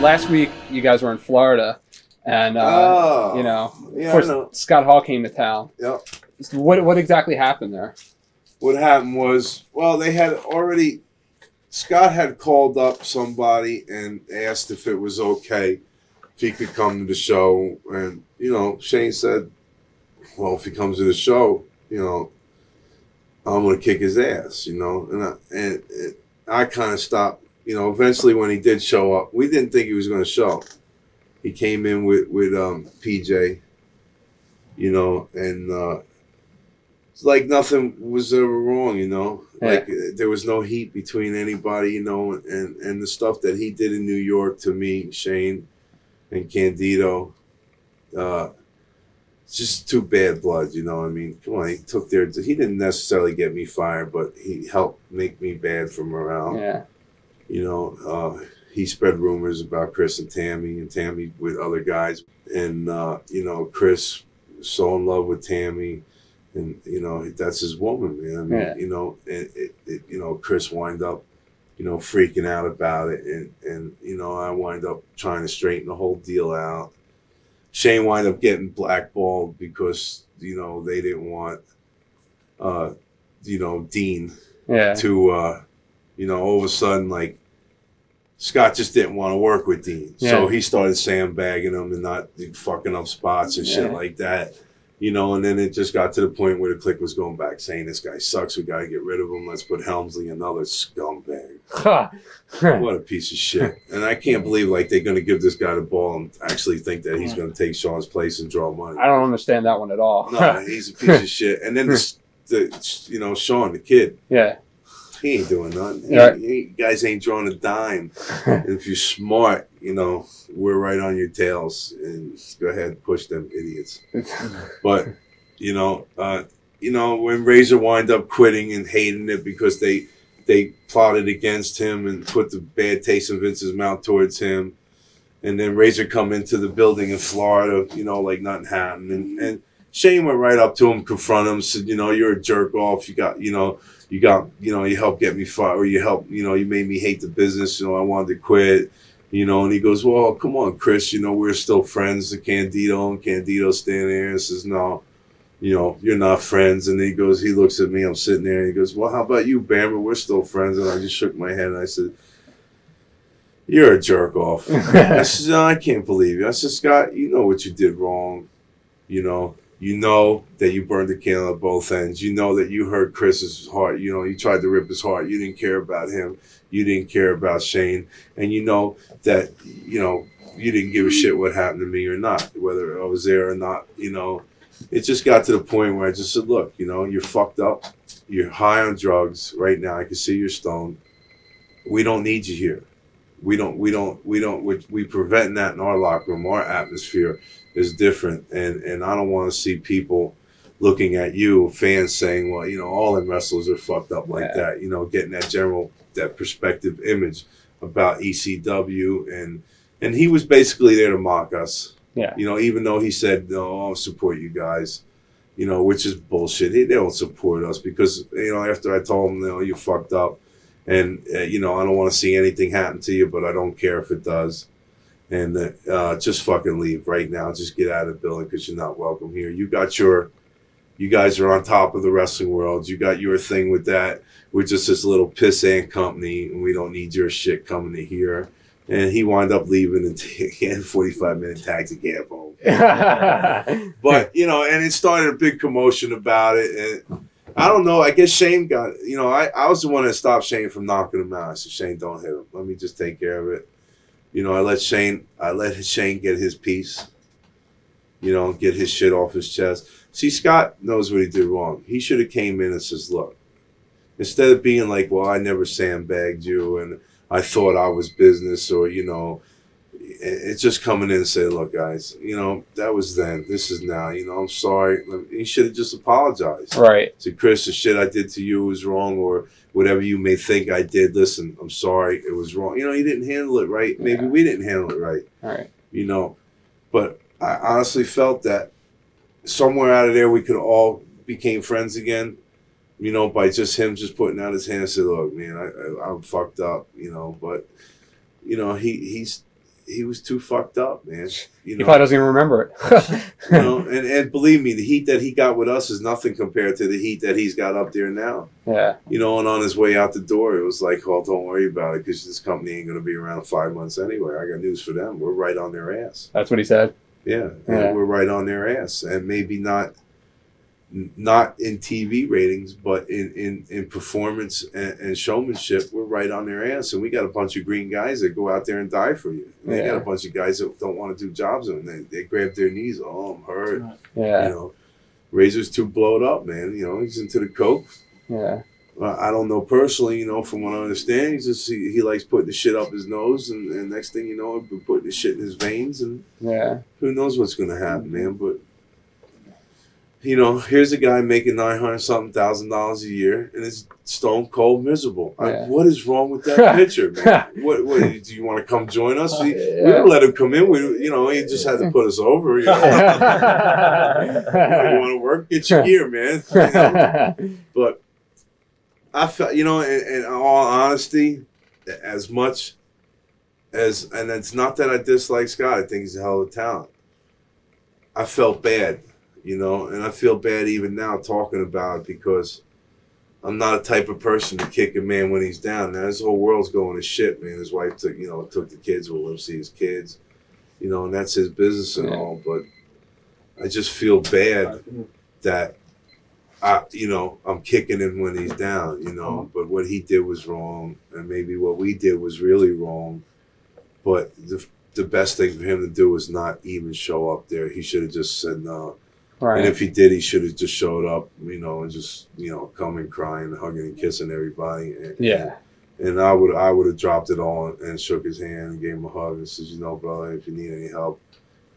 last week you guys were in Florida, and you know, yeah, of course, I know. Scott Hall came to town. Yep. What exactly happened there? What happened was, well, they had already. Scott had called up somebody and asked if it was okay if he could come to the show, and you know, Shane said, "Well, if he comes to the show, you know, I'm gonna kick his ass," you know, and I kind of stopped. You know, eventually when he did show up, we didn't think he was going to show. He came in with PJ, you know, and it's like nothing was ever wrong, you know. Yeah. Like there was no heat between anybody, you know, and the stuff that he did in New York to me, Shane and Candido, it's just too bad blood, you know. I mean, come on, he didn't necessarily get me fired, but he helped make me bad for morale. Yeah. You know, he spread rumors about Chris and Tammy with other guys. And, you know, Chris was so in love with Tammy. And, you know, that's his woman, man. I mean, Yeah. you know, you know, Chris wind up, you know, freaking out about it. And, you know, I wind up trying to straighten the whole deal out. Shane wind up getting blackballed because, you know, they didn't want, you know, Dean to, you know, all of a sudden, like, Scott just didn't want to work with Dean. Yeah. So he started sandbagging him and not fucking up spots and shit like that. You know, and then it just got to the point where the Kliq was going back saying, this guy sucks. We got to get rid of him. Let's put Helmsley, another scumbag. What a piece of shit. And I can't believe, like, they're going to give this guy the ball and actually think that he's going to take Shawn's place and draw money. I don't understand that one at all. No, he's a piece of shit. And then, you know, Shawn, the kid. Yeah. He ain't doing nothing. Right. Guys ain't drawing a dime. And if you're smart, you know, we're right on your tails. And go ahead, push them idiots. But, you know, when Razor wind up quitting and hating it because they plotted against him and put the bad taste in Vince's mouth towards him, and then Razor come into the building in Florida, you know, like nothing happened. And Shane went right up to him, confronted him, said, you know, you're a jerk off. You helped get me fired, or you made me hate the business. You know, I wanted to quit. You know, and he goes, well, come on, Chris. You know, we're still friends. The Candido standing there and says, no, you know, you're not friends. And he goes, he looks at me. I'm sitting there, and he goes, well, how about you, Bam? We're still friends. And I just shook my head and I said, you're a jerk off. I said, no, I can't believe you. I said, Scott, you know what you did wrong. You know that you burned the candle at both ends. You know that you hurt Chris's heart. You know, you tried to rip his heart. You didn't care about him. You didn't care about Shane. And you know that, you know, you didn't give a shit what happened to me or not, whether I was there or not. You know, it just got to the point where I just said, look, you know, you're fucked up. You're high on drugs right now. I can see you're stoned. We don't need you here. We prevent that in our locker room. Our atmosphere is different, and I don't want to see people looking at you, fans saying, well, you know, all them wrestlers are fucked up like that, you know, getting that perspective image about ECW, and he was basically there to mock us. Yeah. You know, even though he said, no, I'll support you guys, you know, which is bullshit. They don't support us because, you know, after I told him, you know, you fucked up, and, you know, I don't want to see anything happen to you, but I don't care if it does. And just fucking leave right now. Just get out of the building because you're not welcome here. You guys are on top of the wrestling world. You got your thing with that. We're just this little pissant company, and we don't need your shit coming to here. And he wound up leaving, and he had a 45-minute tag to get home. But, you know, and it started a big commotion about it. And I don't know. I guess Shane got, you know, I was the one that stopped Shane from knocking him out. I said, Shane, don't hit him. Let me just take care of it. You know, I let Shane get his piece, you know, get his shit off his chest. See, Scott knows what he did wrong. He should have came in and says, look, instead of being like, well, I never sandbagged you and I thought I was business, or, you know, it's just coming in and say, look, guys, you know, that was then. This is now. You know, I'm sorry. He should have just apologized. Right. Said, Chris, the shit I did to you was wrong, or whatever you may think I did. Listen, I'm sorry. It was wrong. You know, he didn't handle it right. Maybe we didn't handle it right. All right. You know, but I honestly felt that somewhere out of there we could all became friends again. You know, by just him just putting out his hand and said, look, man, I'm fucked up, you know, but, you know, he he was too fucked up, man. You know, he probably doesn't even remember it. you know, and believe me, the heat that he got with us is nothing compared to the heat that he's got up there now. Yeah. You know, and on his way out the door, it was like, oh, don't worry about it, because this company ain't going to be around 5 months anyway. I got news for them. We're right on their ass. That's what he said. Yeah, we're right on their ass. And maybe not in TV ratings, but in performance and showmanship, we're right on their ass. And we got a bunch of green guys that go out there and die for you. And they got a bunch of guys that don't want to do jobs, and they grab their knees. Oh, I'm hurt. Yeah. You know, Razor's too blowed up, man. You know, he's into the coke. Yeah. I don't know personally, you know, from what I understand, he likes putting the shit up his nose, and next thing you know, he'll be putting the shit in his veins, and who knows what's going to happen, man. But, you know, here's a guy making $900,000 a year, and is stone cold miserable. What is wrong with that picture, man? What do you want to come join us? We didn't let him come in. He just had to put us over. You know? You want to work? Get your gear, man. You know? But I felt, you know, in all honesty, as much as, and it's not that I dislike Scott, I think he's a hell of a talent. I felt bad, you know, and I feel bad even now talking about it, because I'm not a type of person to kick a man when he's down. Now his whole world's going to shit, man. His wife took the kids, will live see his kids, you know, and that's his business and all. But I just feel bad that I'm kicking him when he's down, you know, but what he did was wrong, and maybe what we did was really wrong. But the best thing for him to do was not even show up there. He should have just said no. Right. And if he did, he should have just showed up, you know, and just, you know, coming, crying, hugging and kissing everybody. And I would have dropped it all and shook his hand and gave him a hug and said, you know, brother, if you need any help,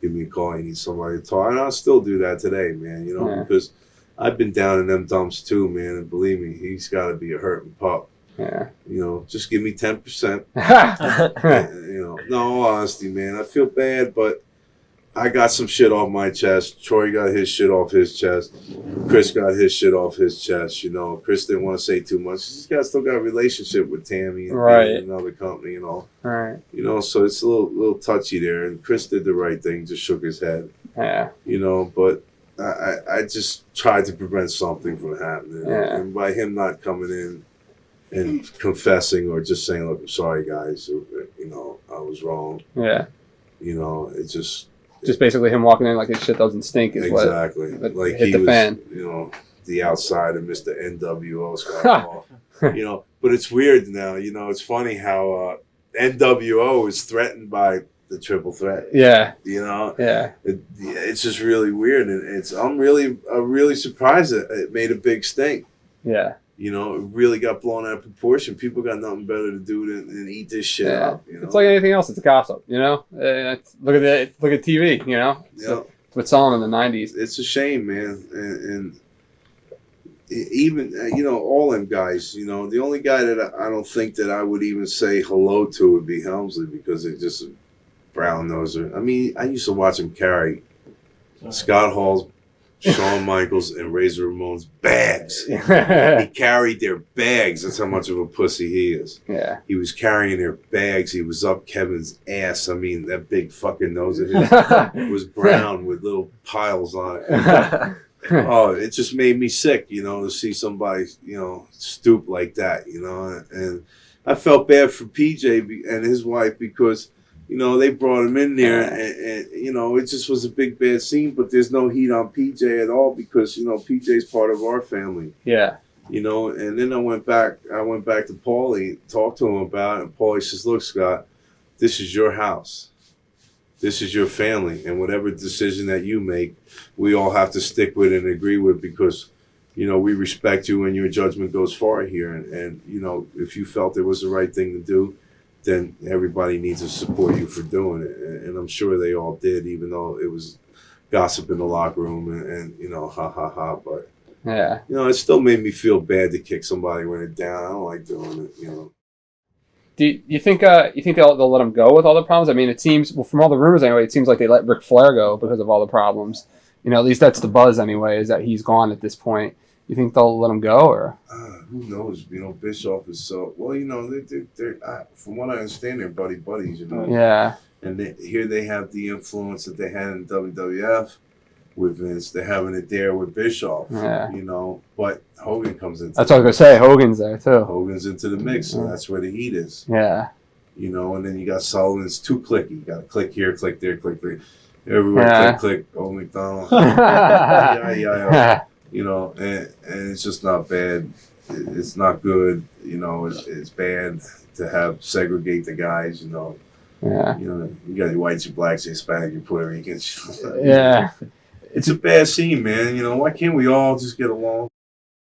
give me a call. You need somebody to talk. And I'll still do that today, man, you know, because I've been down in them dumps too, man, and believe me, he's got to be a hurting pup. Yeah. You know, just give me 10%. You know, no, all honesty, man, I feel bad, but I got some shit off my chest. Troy got his shit off his chest. Chris got his shit off his chest. You know, Chris didn't want to say too much. He's still got a relationship with Tammy and another company and all. Right. You know, so it's a little touchy there. And Chris did the right thing, just shook his head. Yeah. You know, but I just tried to prevent something from happening. Yeah. And by him not coming in and confessing or just saying, look, I'm sorry, guys, you know, I was wrong. Yeah. You know, it just basically him walking in like his shit doesn't stink is exactly. What like hit he the was, fan. You know, the outside of Mr. NWO Scott Hall. You know, but it's weird now. You know, it's funny how NWO is threatened by the Triple Threat. Yeah. You know? Yeah. It's just really weird. And I'm really surprised that it made a big stink. Yeah. You know, it really got blown out of proportion. People got nothing better to do than eat this shit up. You know? It's like anything else. It's a gossip, you know? Look at TV, you know? Yeah. It's what's on in the 90s. It's a shame, man. And even, you know, all them guys, you know, the only guy that I don't think that I would even say hello to would be Helmsley, because they're just a brown noser. I mean, I used to watch him carry Scott Hall's, Shawn Michaels, and Razor Ramon's bags. He carried their bags. That's how much of a pussy he is. Yeah. He was carrying their bags. He was up Kevin's ass. I mean, that big fucking nose of his was brown with little piles on it. Oh, it just made me sick, you know, to see somebody, you know, stoop like that, you know. And I felt bad for PJ and his wife, because, you know, they brought him in there, and you know, it just was a big bad scene. But there's no heat on PJ at all, because, you know, PJ's part of our family. Yeah. You know, and then I went back to Paulie, talked to him about it, and Paulie says, "Look, Scott, this is your house. This is your family, and whatever decision that you make, we all have to stick with and agree with, because, you know, we respect you and your judgment goes far here. And you know, if you felt it was the right thing to do, then everybody needs to support you for doing it." And I'm sure they all did, even though it was gossip in the locker room and you know, ha ha ha. But yeah, you know, it still made me feel bad to kick somebody when they're down. I don't like doing it, you know. Do you think they'll let him go with all the problems? I mean, it seems, well, from all the rumors anyway, it seems like they let Ric Flair go because of all the problems. You know, at least that's the buzz anyway, is that he's gone at this point. You think they'll let him go, or? Who knows? You know, Bischoff is so, well, you know, they're from what I understand, they're buddies, you know. Yeah. And here they have the influence that they had in WWF with Vince. They're having it there with Bischoff. Yeah. You know, but Hogan comes into. That's what I was gonna say. Hogan's there too. Hogan's into the mix, so that's where the heat is. Yeah. You know, and then you got Sullivan's too clicky. You got a Kliq here, Kliq there, Kliq there. Everywhere, Yeah. Kliq, Old McDonald. Yeah. You know, and it's just not bad. It's not good. You know, it's bad to have segregate the guys. You know. Yeah. You know, you got your whites, your blacks, your Hispanic, your Puerto Ricans. Yeah. It's a bad scene, man. You know, why can't we all just get along?